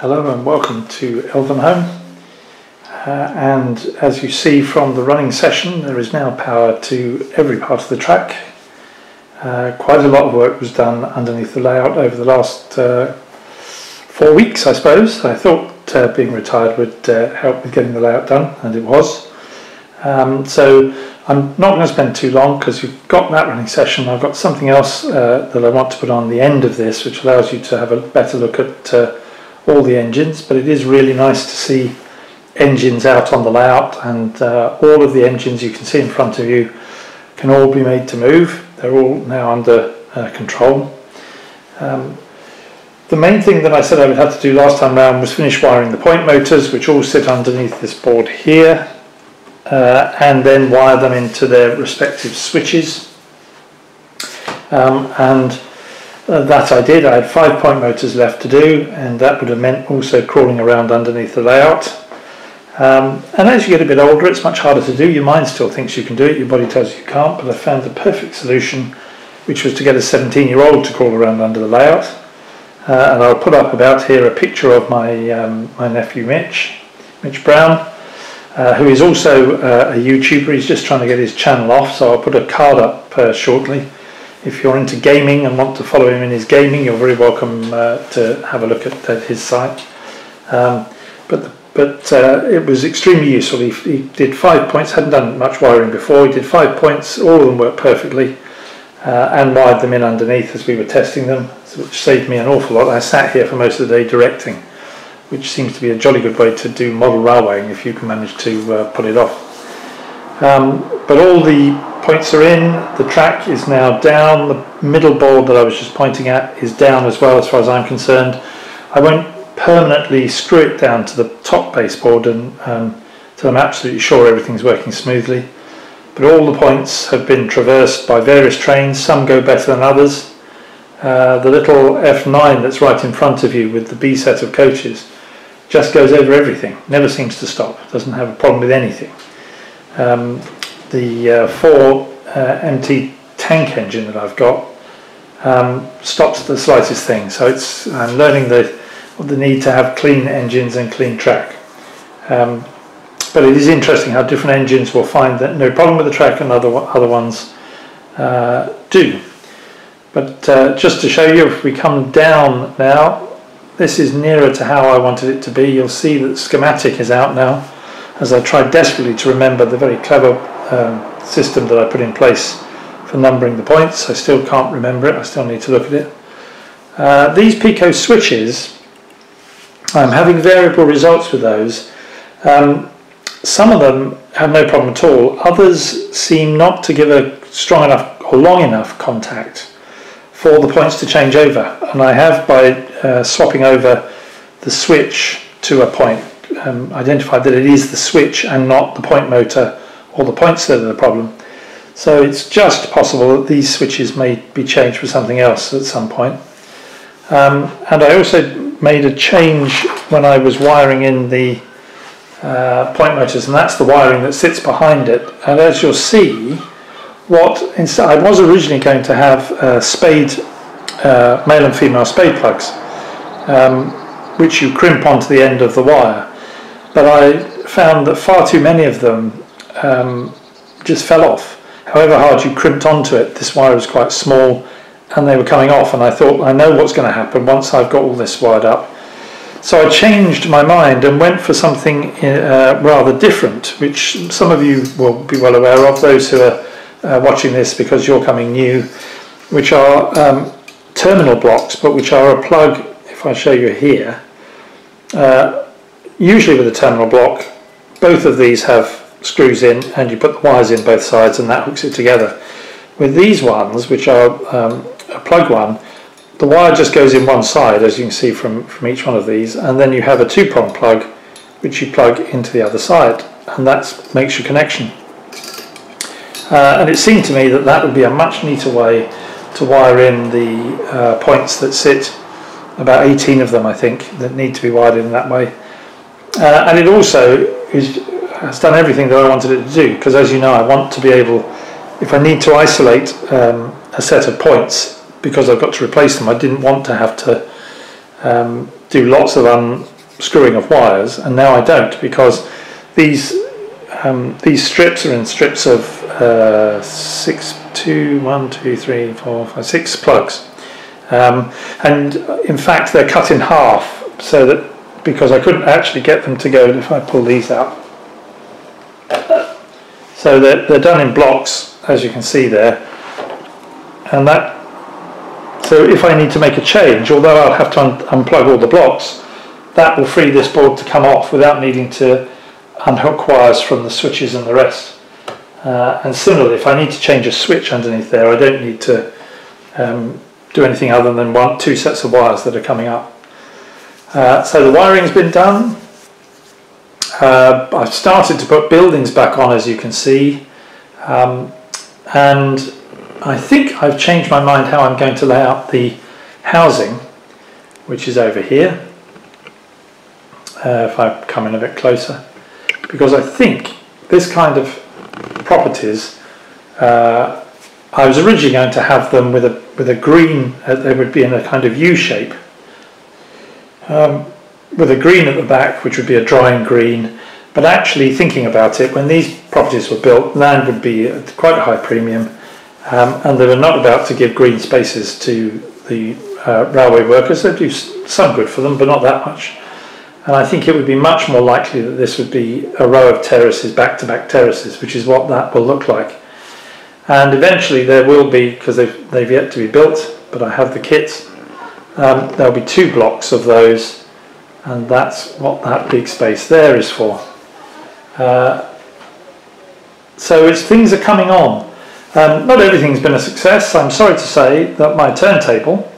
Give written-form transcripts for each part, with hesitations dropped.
Hello and welcome to Elvenhome, and as you see from the running session, there is now power to every part of the track. Quite a lot of work was done underneath the layout over the last 4 weeks, I suppose. I thought being retired would help with getting the layout done, and it was. So I'm not going to spend too long because you've got that running session. I've got something else that I want to put on the end of this, which allows you to have a better look at all the engines. But it is really nice to see engines out on the layout, and all of the engines you can see in front of you can all be made to move. They're all now under control. The main thing that I said I would have to do last time round was finish wiring the point motors, which all sit underneath this board here, and then wire them into their respective switches. That I did. I had 5 point motors left to do, and that would have meant also crawling around underneath the layout. And as you get a bit older, it's much harder to do. Your mind still thinks you can do it, your body tells you you can't, but I found the perfect solution, which was to get a 17-year-old to crawl around under the layout. And I'll put up about here a picture of my nephew Mitch Broome, who is also a YouTuber. He's just trying to get his channel off, so I'll put a card up shortly. If you're into gaming and want to follow him in his gaming, you're very welcome to have a look at his site. But it was extremely useful. He did 5 points, hadn't done much wiring before. He did 5 points, all of them worked perfectly, and wired them in underneath as we were testing them, which saved me an awful lot. I sat here for most of the day directing, which seems to be a jolly good way to do model railwaying if you can manage to pull it off. But all the points are in, the track is now down, the middle board that I was just pointing at is down as well as far as I'm concerned. I won't permanently screw it down to the top baseboard until I'm absolutely sure everything's working smoothly. But all the points have been traversed by various trains. Some go better than others. The little F9 that's right in front of you with the B set of coaches just goes over everything, never seems to stop, doesn't have a problem with anything. The 4 MT tank engine that I've got stops the slightest thing, so I'm learning the need to have clean engines and clean track. But it is interesting how different engines will find that no problem with the track and other ones do. But just to show you, if we come down now, this is nearer to how I wanted it to be. You'll see that the schematic is out now, as I tried desperately to remember the very clever system that I put in place for numbering the points. I still can't remember it, I still need to look at it. These Pico switches, I'm having variable results with those. Some of them have no problem at all, others seem not to give a strong enough or long enough contact for the points to change over, and I have, by swapping over the switch to a point, identified that it is the switch and not the point motor or the points that are the problem. So it's just possible that these switches may be changed for something else at some point. And I also made a change when I was wiring in the point motors, and that's the wiring that sits behind it. And as you'll see, I was originally going to have male and female spade plugs, which you crimp onto the end of the wire. But I found that far too many of them just fell off. However hard you crimped onto it, this wire was quite small and they were coming off, and I thought, I know what's going to happen once I've got all this wired up. So I changed my mind and went for something rather different, which some of you will be well aware of, those who are watching this because you're coming new, which are terminal blocks, but which are a plug, if I show you here. Usually with a terminal block, both of these have screws in, and you put the wires in both sides and that hooks it together. With these ones, which are a plug one, the wire just goes in one side, as you can see from each one of these, and then you have a 2-prong plug which you plug into the other side, and that makes your connection. And it seemed to me that that would be a much neater way to wire in the points that sit, about 18 of them I think, that need to be wired in that way. And it also has done everything that I wanted it to do, because as you know, I want to be able, if I need to isolate a set of points because I've got to replace them, I didn't want to have to do lots of unscrewing of wires, and now I don't, because these strips are in strips of 6 plugs, and in fact they're cut in half, so that, because I couldn't actually get them to go, if I pull these out, so they're done in blocks, as you can see there, and that, so if I need to make a change, although I'll have to unplug all the blocks, that will free this board to come off without needing to unhook wires from the switches and the rest. And similarly, if I need to change a switch underneath there, I don't need to do anything other than two sets of wires that are coming up. So the wiring's been done. I've started to put buildings back on, as you can see, and I think I've changed my mind how I'm going to lay out the housing, which is over here, if I come in a bit closer, because I think this kind of properties, I was originally going to have them with a green, they would be in a kind of U shape, with a green at the back, which would be a drying green. But actually, thinking about it, when these properties were built, land would be at quite a high premium, and they were not about to give green spaces to the railway workers. They do some good for them, but not that much. And I think it would be much more likely that this would be a row of terraces, back-to-back terraces, which is what that will look like. And eventually there will be, because they've yet to be built, but I have the kits, there'll be 2 blocks of those, and that's what that big space there is for. So things are coming on. Not everything's been a success. I'm sorry to say that my turntable,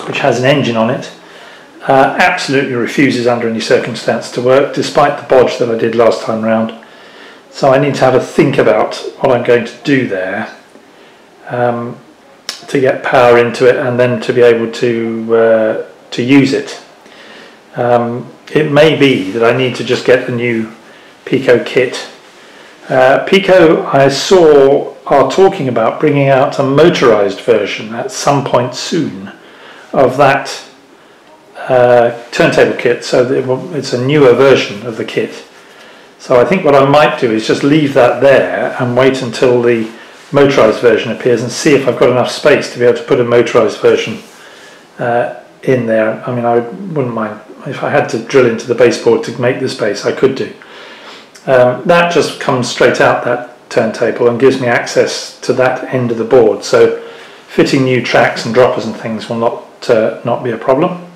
which has an engine on it, absolutely refuses under any circumstance to work, despite the bodge that I did last time round. So I need to have a think about what I'm going to do there, to get power into it and then to be able to use it. It may be that I need to just get a new Pico kit. Pico, I saw, are talking about bringing out a motorised version at some point soon of that turntable kit, so that it's a newer version of the kit. So I think what I might do is just leave that there and wait until the motorised version appears and see if I've got enough space to be able to put a motorised version in there. I mean, I wouldn't mind if I had to drill into the baseboard to make the space, I could do. That just comes straight out that turntable and gives me access to that end of the board, so fitting new tracks and droppers and things will not be a problem.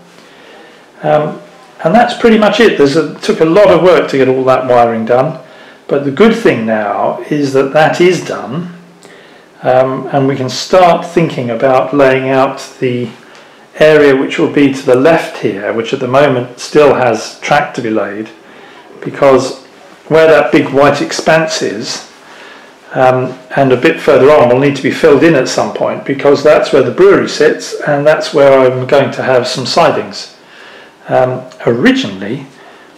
And that's pretty much it. It took a lot of work to get all that wiring done, but the good thing now is that that is done, and we can start thinking about laying out the area which will be to the left here, which at the moment still has track to be laid, because where that big white expanse is, and a bit further on, will need to be filled in at some point, because that's where the brewery sits and that's where I'm going to have some sidings. Originally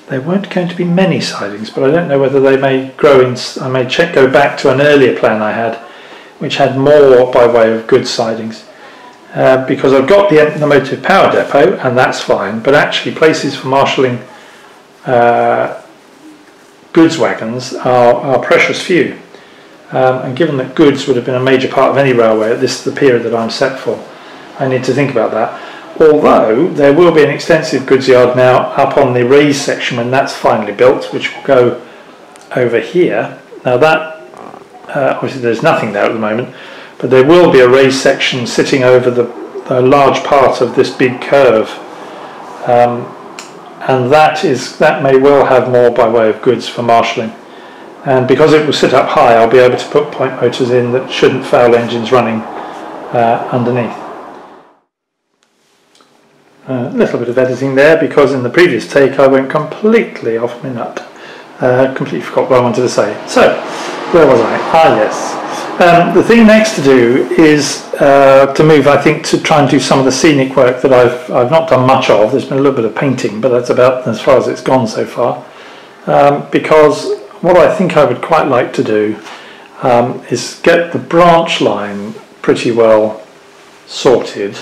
there weren't going to be many sidings, but I don't know whether they may grow in. I may go back to an earlier plan I had, which had more by way of goods sidings, because I've got the motive power depot, and that's fine, but actually places for marshalling goods wagons are precious few, and given that goods would have been a major part of any railway at the period that I'm set for, I need to think about that. Although there will be an extensive goods yard now up on the raised section when that's finally built, which will go over here. Now that, obviously there's nothing there at the moment, but there will be a raised section sitting over the large part of this big curve, and that may well have more by way of goods for marshalling. And because it will sit up high, I'll be able to put point motors in that shouldn't foul engines running underneath. A little bit of editing there, because in the previous take I went completely off my nut. Completely forgot what I wanted to say. So, where was I? Yes. The thing next to do is to move, I think, to try and do some of the scenic work that I've not done much of. There's been a little bit of painting, but that's about as far as it's gone so far. Because what I think I would quite like to do is get the branch line pretty well sorted,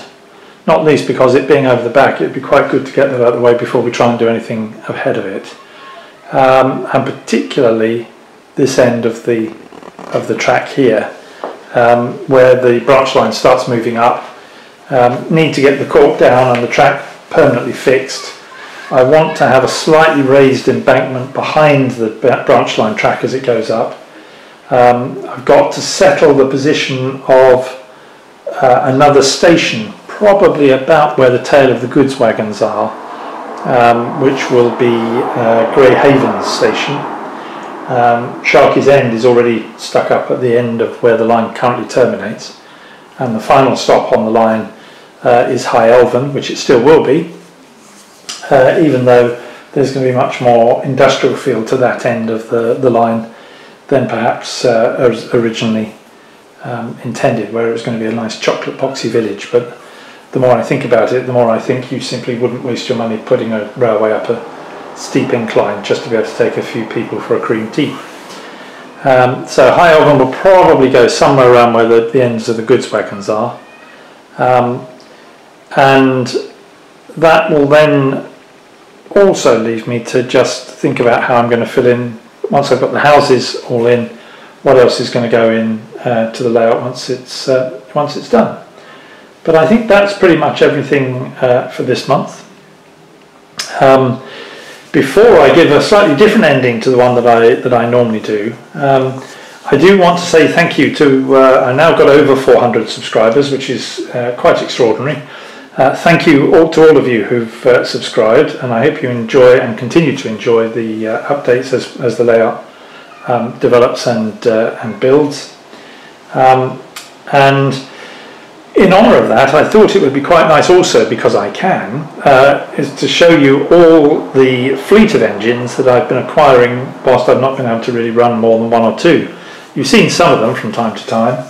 not least because it being over the back, it'd be quite good to get that out of the way before we try and do anything ahead of it. And particularly this end of the track here, where the branch line starts moving up. Need to get the cork down and the track permanently fixed. I want to have a slightly raised embankment behind the branch line track as it goes up. I've got to settle the position of another station, probably about where the tail of the goods wagons are, which will be Grey Haven's station. Sharky's End is already stuck up at the end of where the line currently terminates, and the final stop on the line is High Elven, which it still will be, even though there's going to be much more industrial feel to that end of the line than perhaps originally intended, where it was going to be a nice chocolate poxy village. But the more I think about it, the more I think you simply wouldn't waste your money putting a railway up a steep incline just to be able to take a few people for a cream tea. So High Elven will probably go somewhere around where the ends of the goods wagons are, and that will then also leave me to just think about how I'm going to fill in, once I've got the houses all in, what else is going to go in to the layout once it's done. But I think that's pretty much everything for this month. Before I give a slightly different ending to the one that I normally do, I do want to say thank you to, I've now got over 400 subscribers, which is quite extraordinary. Thank you to all of you who've subscribed, and I hope you enjoy and continue to enjoy the updates as the layout develops and builds. And in honour of that, I thought it would be quite nice also, because I can, is to show you all the fleet of engines that I've been acquiring whilst I've not been able to really run more than one or two. You've seen some of them from time to time,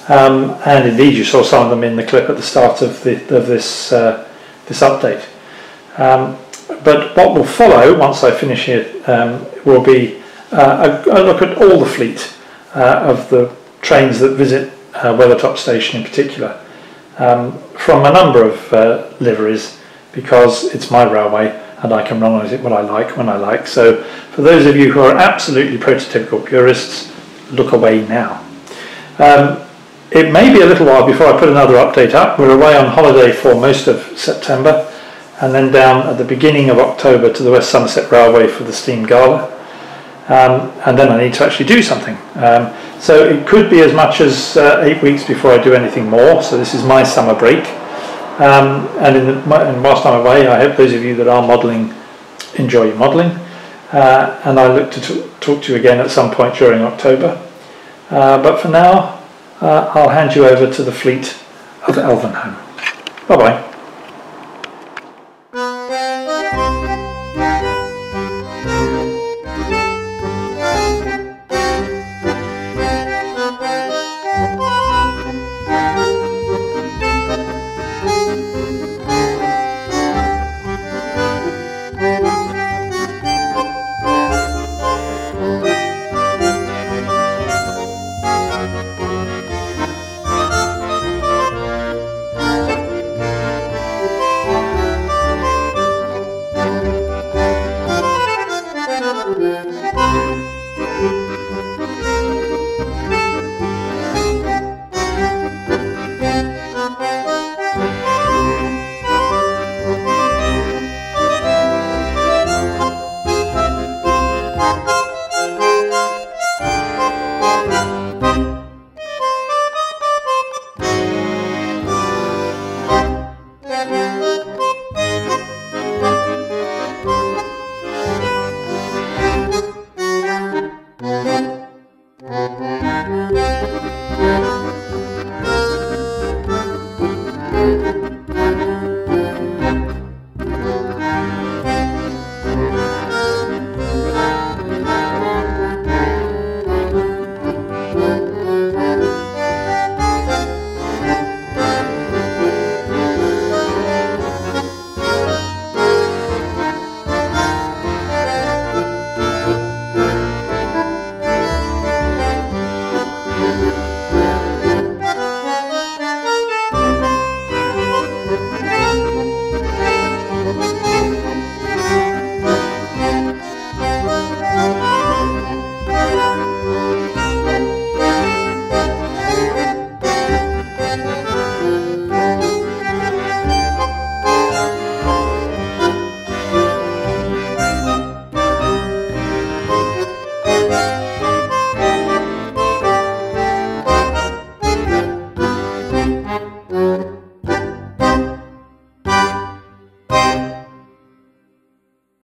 and indeed you saw some of them in the clip at the start of this update. But what will follow once I finish it will be a look at all the fleet of the trains that visit Weathertop Station in particular, from a number of liveries, because it's my railway and I can run on it what I like when I like. So for those of you who are absolutely prototypical purists, look away now. It may be a little while before I put another update up. We're away on holiday for most of September, and then down at the beginning of October to the West Somerset Railway for the Steam Gala, and then I need to actually do something. So it could be as much as 8 weeks before I do anything more. So this is my summer break, and whilst I'm away, I hope those of you that are modelling enjoy your modelling, and I look to talk to you again at some point during October. But for now, I'll hand you over to the fleet of Elvenhome. Bye bye.